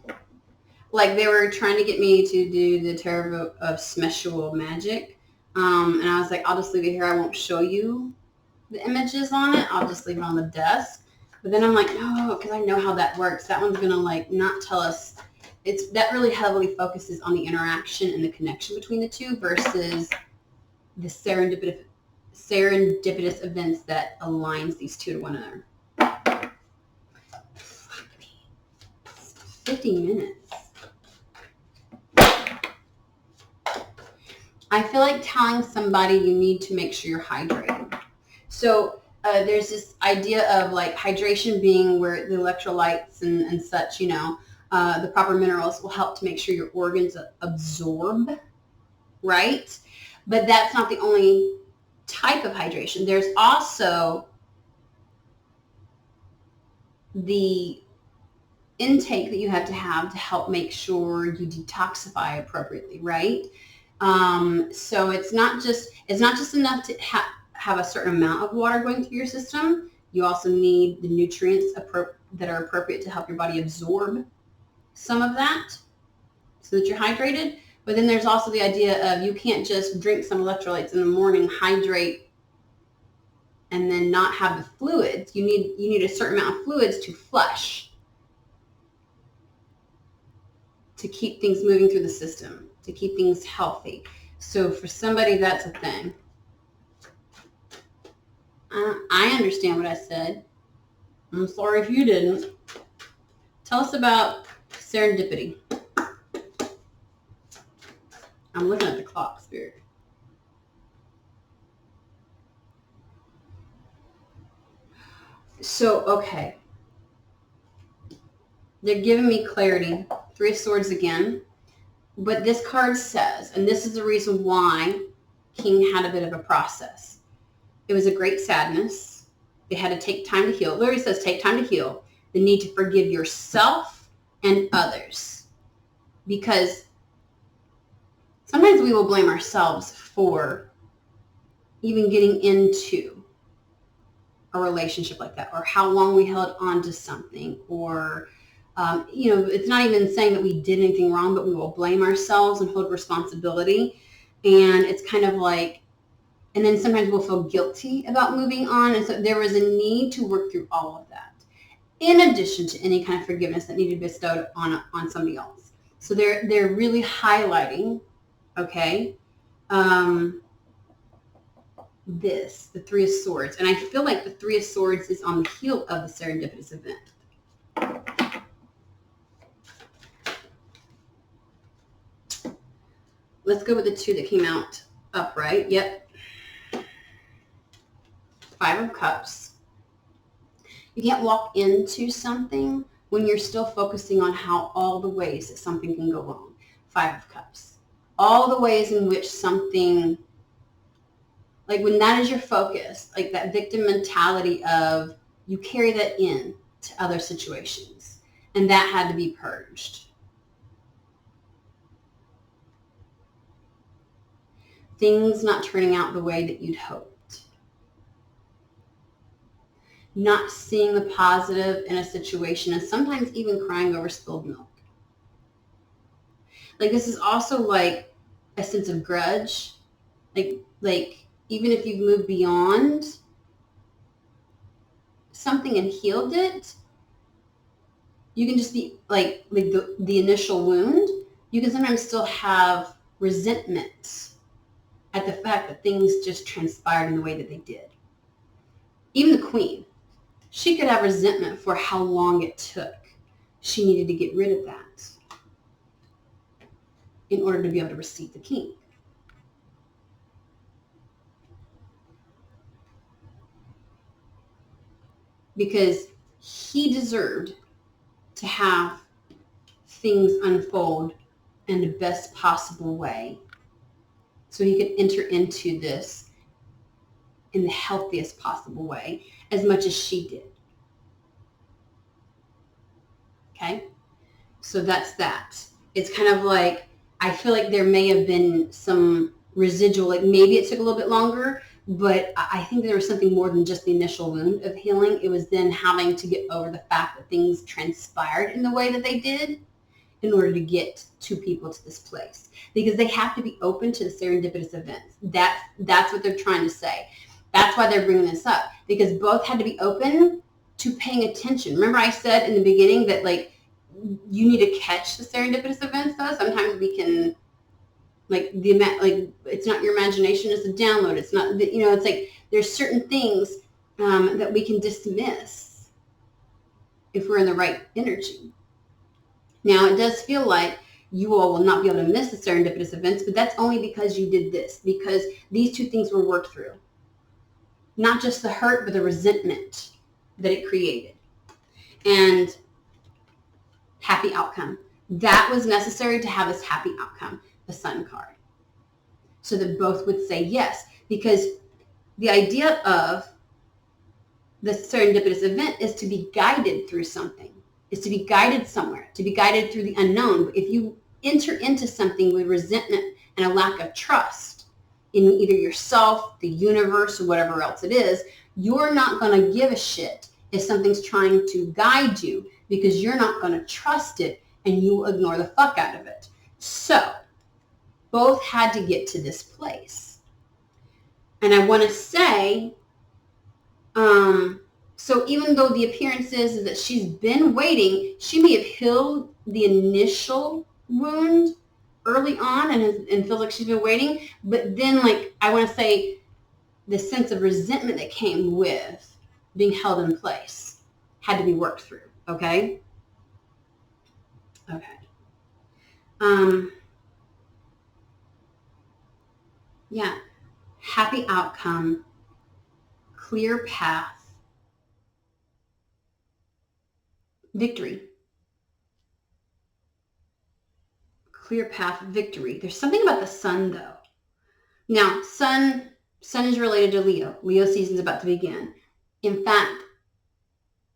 like they were trying to get me to do the Tarot of Smeshul Magic. And I was like, I'll just leave it here. I won't show you the images on it. I'll just leave it on the desk. But then I'm like, no, because I know how that works. That one's going to like not tell us. That really heavily focuses on the interaction and the connection between the two versus the serendipitous events that aligns these two to one another. 50 minutes. I feel like telling somebody you need to make sure you're hydrated. So there's this idea of like hydration being where the electrolytes and such, the proper minerals will help to make sure your organs absorb, right? But that's not the only type of hydration. There's also the intake that you have to help make sure you detoxify appropriately, right? So it's not just enough to have a certain amount of water going through your system. You also need the nutrients that are appropriate to help your body absorb some of that so that you're hydrated. But then there's also the idea of you can't just drink some electrolytes in the morning, hydrate, and then not have the fluids. You need a certain amount of fluids to flush, to keep things moving through the system, to keep things healthy. So for somebody, that's a thing. I understand what I said. I'm sorry if you didn't. Tell us about serendipity. I'm looking at the clock, Spirit. So, okay. They're giving me clarity. Three of Swords again. But this card says, and this is the reason why King had a bit of a process. It was a great sadness. It had to take time to heal. It literally says take time to heal. The need to forgive yourself and others. Because sometimes we will blame ourselves for even getting into a relationship like that, or how long we held on to something, or it's not even saying that we did anything wrong, but we will blame ourselves and hold responsibility. And it's kind of like, and then sometimes we'll feel guilty about moving on. And so there was a need to work through all of that, in addition to any kind of forgiveness that needed to be bestowed on somebody else. So they're really highlighting, okay, the Three of Swords. And I feel like the Three of Swords is on the heel of the serendipitous event. Let's go with the two that came out upright. Yep. Five of Cups. You can't walk into something when you're still focusing on all the ways that something can go wrong. Five of Cups. All the ways in which something, like when that is your focus, like that victim mentality of you carry that in to other situations, and that had to be purged. Things not turning out the way that you'd hoped. Not seeing the positive in a situation, and sometimes even crying over spilled milk. Like this is also like a sense of grudge. Like even if you've moved beyond something and healed it, you can just be like the initial wound. You can sometimes still have resentment at the fact that things just transpired in the way that they did. Even the Queen, she could have resentment for how long it took. She needed to get rid of that in order to be able to receive the King. Because he deserved to have things unfold in the best possible way so he could enter into this in the healthiest possible way as much as she did. Okay? So that's that. It's kind of like, I feel like there may have been some residual, like maybe it took a little bit longer, but I think there was something more than just the initial wound of healing. It was then having to get over the fact that things transpired in the way that they did in order to get two people to this place. Because they have to be open to the serendipitous events. That's what they're trying to say. That's why they're bringing this up. Because both had to be open to paying attention. Remember I said in the beginning that like, you need to catch the serendipitous events though. Sometimes we can, like it's not your imagination, it's a download. It's not, it's like there's certain things that we can dismiss if we're in the right energy. Now it does feel like you all will not be able to miss the serendipitous events, but that's only because you did this, because these two things were worked through. Not just the hurt, but the resentment that it created. And happy outcome. That was necessary to have this happy outcome, the Sun card. So that both would say yes, because the idea of the serendipitous event is to be guided through something, is to be guided somewhere, to be guided through the unknown. But if you enter into something with resentment and a lack of trust in either yourself, the universe, or whatever else it is, you're not going to give a shit if something's trying to guide you, because you're not going to trust it and you will ignore the fuck out of it. So both had to get to this place. And I want to say, so even though the appearance is that she's been waiting, she may have healed the initial wound early on and feels like she's been waiting. But then, like, I want to say the sense of resentment that came with being held in place had to be worked through. Okay? Okay. Yeah. Happy outcome. Clear path. Victory. Clear path, victory. There's something about the sun, though. Now, sun is related to Leo. Leo season's about to begin. In fact,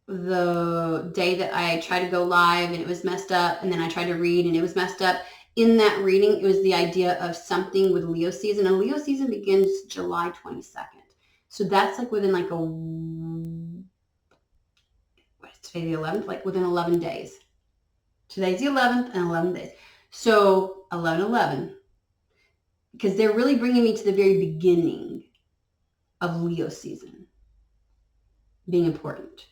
the day that I tried to go live and it was messed up, and then I tried to read and it was messed up, in that reading, it was the idea of something with Leo season. And Leo season begins July 22nd. So that's like within like what is today, the 11th? Like within 11 days. Today's the 11th and 11 days. So 11/11. Because they're really bringing me to the very beginning of Leo season being important.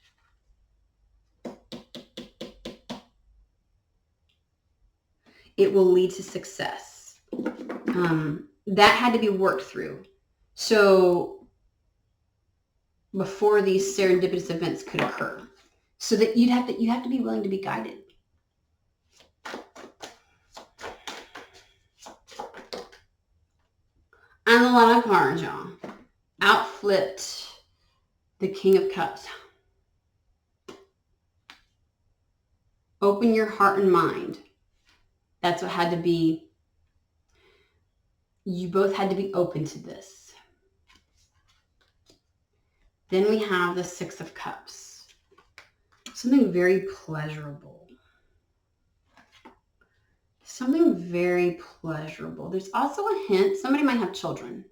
It will lead to success. That had to be worked through. So before these serendipitous events could occur. So that you have to be willing to be guided. And a lot of cards, y'all. Outflipped the King of Cups. Open your heart and mind. That's what had to be. You both had to be open to this. Then we have the Six of Cups. Something very pleasurable. Something very pleasurable. There's also a hint. Somebody might have children.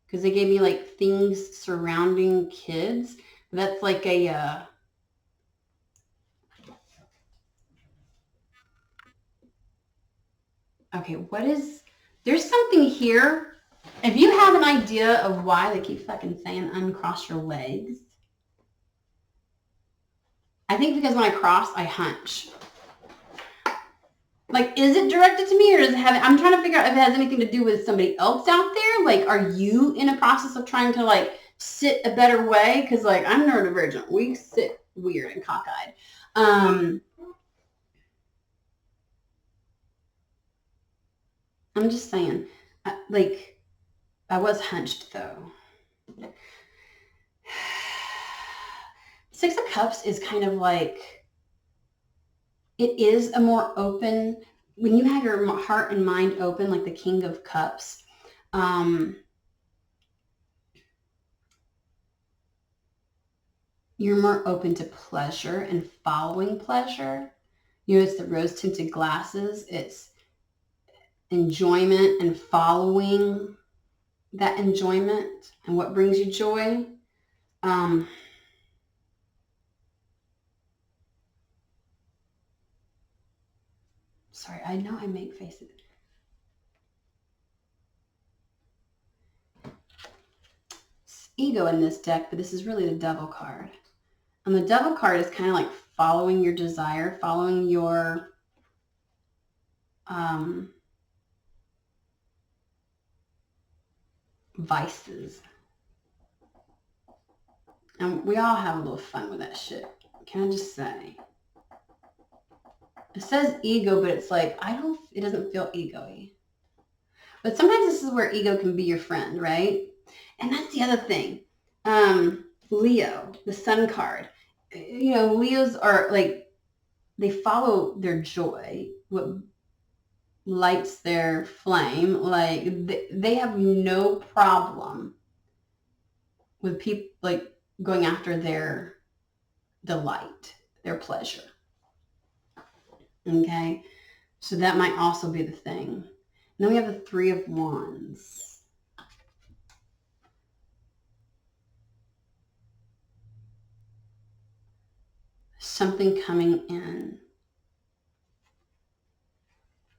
Because they gave me like things surrounding kids. That's like a... Okay, what is... There's something here. If you have an idea of why they keep fucking saying uncross your legs. I think because when I cross, I hunch. Like, is it directed to me or does it have... I'm trying to figure out if it has anything to do with somebody else out there. Like, are you in a process of trying to, like, sit a better way? Because, like, I'm neurodivergent. We sit weird and cockeyed. I'm just saying, like, I was hunched, though. Six of Cups is kind of like, it is a more open, when you have your heart and mind open, like the King of Cups, you're more open to pleasure and following pleasure. You know, it's the rose-tinted glasses. It's enjoyment and following that enjoyment and what brings you joy. Sorry, I know I make faces. It's ego in this deck, but this is really the Devil card. And the Devil card is kind of like following your desire, following your vices. And we all have a little fun with that shit. Can I just say? It says ego, but it's like, it doesn't feel ego-y. But sometimes this is where ego can be your friend, right? And that's the other thing. Leo, the Sun card. You know, Leos are like, they follow their joy, what lights their flame. Like, they have no problem with people, like, going after their delight, their pleasure. Okay? So that might also be the thing. And then we have the Three of Wands. Something coming in.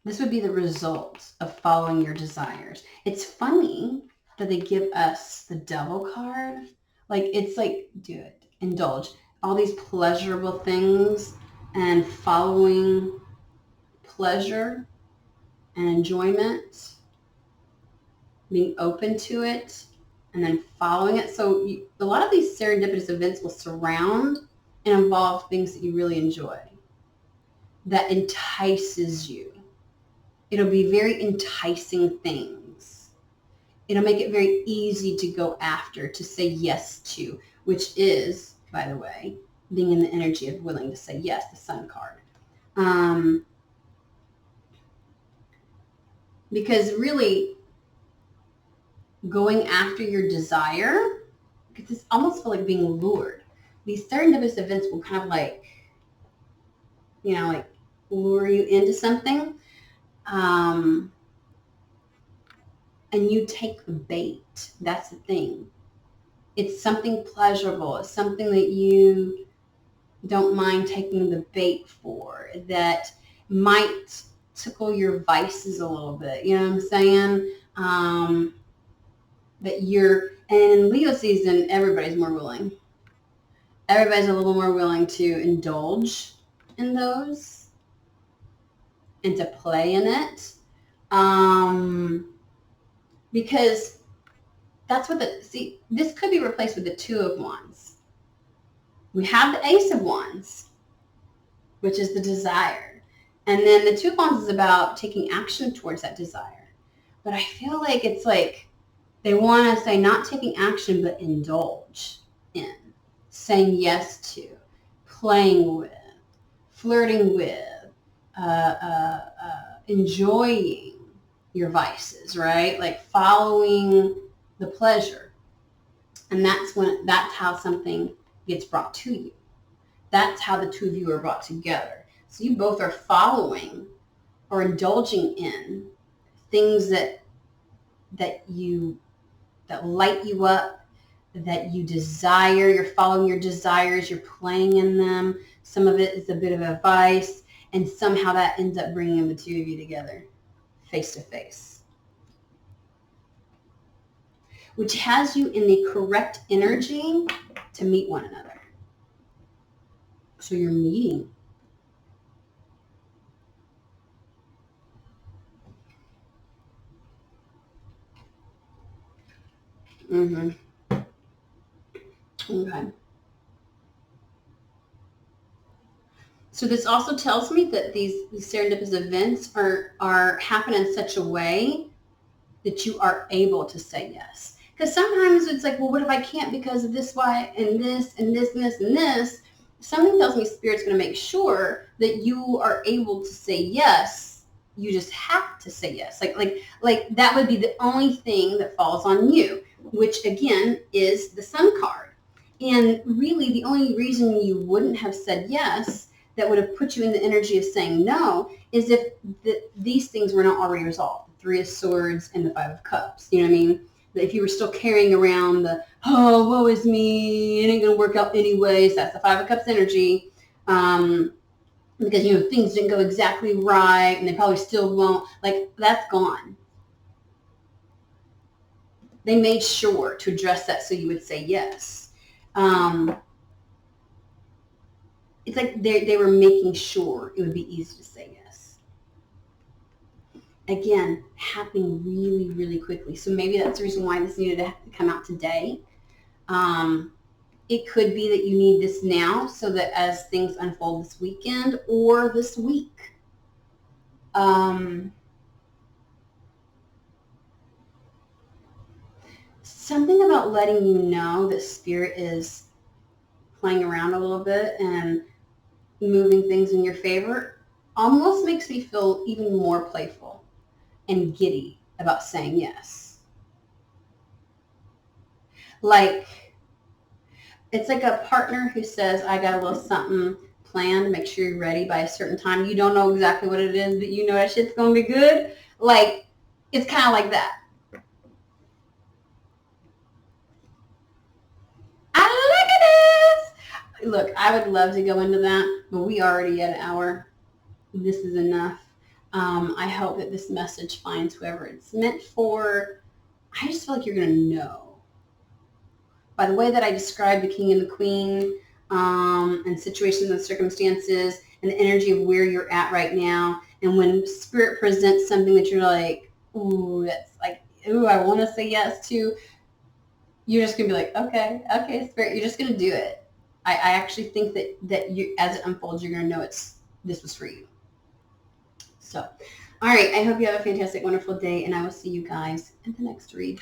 This would be the result of following your desires. It's funny that they give us the Devil card. Like, it's like, do it, indulge. All these pleasurable things and following pleasure and enjoyment, being open to it, and then following it. So a lot of these serendipitous events will surround and involve things that you really enjoy, that entices you. It'll be very enticing things. It'll make it very easy to go after, to say yes to, which is, by the way, being in the energy of willing to say yes, the Sun card. Because really going after your desire, because it's almost feel like being lured. These serendipitous events will kind of like, you know, like lure you into something. And you take the bait. That's the thing. It's something pleasurable. It's something that you don't mind taking the bait for, that might tickle your vices a little bit. You know what I'm saying? That you're, and in Leo season, everybody's more willing. Everybody's a little more willing to indulge in those and to play in it. Because that's what this could be replaced with the Two of Wands. We have the Ace of Wands, which is the desire. And then the Two of Wands is about taking action towards that desire. But I feel like it's like they want to say not taking action, but indulge in, saying yes to, playing with, flirting with, enjoying your vices, right? Like following the pleasure. And that's how something gets brought to you. That's how the two of you are brought together. So you both are following or indulging in things that light you up, that you desire. You're following your desires. You're playing in them. Some of it is a bit of advice, and somehow that ends up bringing the two of you together, face to face, which has you in the correct energy to meet one another. So you're meeting. Mm-hmm. Okay. So this also tells me that these serendipitous events are happen in such a way that you are able to say yes. Because sometimes it's like, well, what if I can't because of this, why, and this, and this, and this, and this? something tells me Spirit's going to make sure that you are able to say yes. You just have to say yes. Like that would be the only thing that falls on you, which again is the Sun card. And really the only reason you wouldn't have said yes that would have put you in the energy of saying no is if these things were not already resolved. The Three of Swords and the Five of Cups. You know what I mean? That if you were still carrying around the, oh, woe is me, it ain't going to work out anyways, that's the Five of Cups energy. Because, you know, things didn't go exactly right and they probably still won't. Like, that's gone. They made sure to address that so you would say yes. It's like they were making sure it would be easy to say yes. Again, happening really, really quickly. So maybe that's the reason why this needed to come out today. It could be that you need this now so that as things unfold this weekend or this week. Something about letting you know that Spirit is playing around a little bit and moving things in your favor almost makes me feel even more playful and giddy about saying yes. Like, it's like a partner who says, I got a little something planned, make sure you're ready by a certain time. You don't know exactly what it is, but you know that shit's going to be good. Like, it's kind of like that. Look, I would love to go into that, but we already at an hour. This is enough. I hope that this message finds whoever it's meant for. I just feel like you're going to know. By the way that I described the King and the Queen and situations and circumstances and the energy of where you're at right now, and when Spirit presents something that you're like, ooh, that's like, ooh, I want to say yes to, you're just going to be like, okay, Spirit, you're just going to do it. I actually think that you, as it unfolds, you're going to know this was for you. So, all right, I hope you have a fantastic, wonderful day, and I will see you guys in the next read.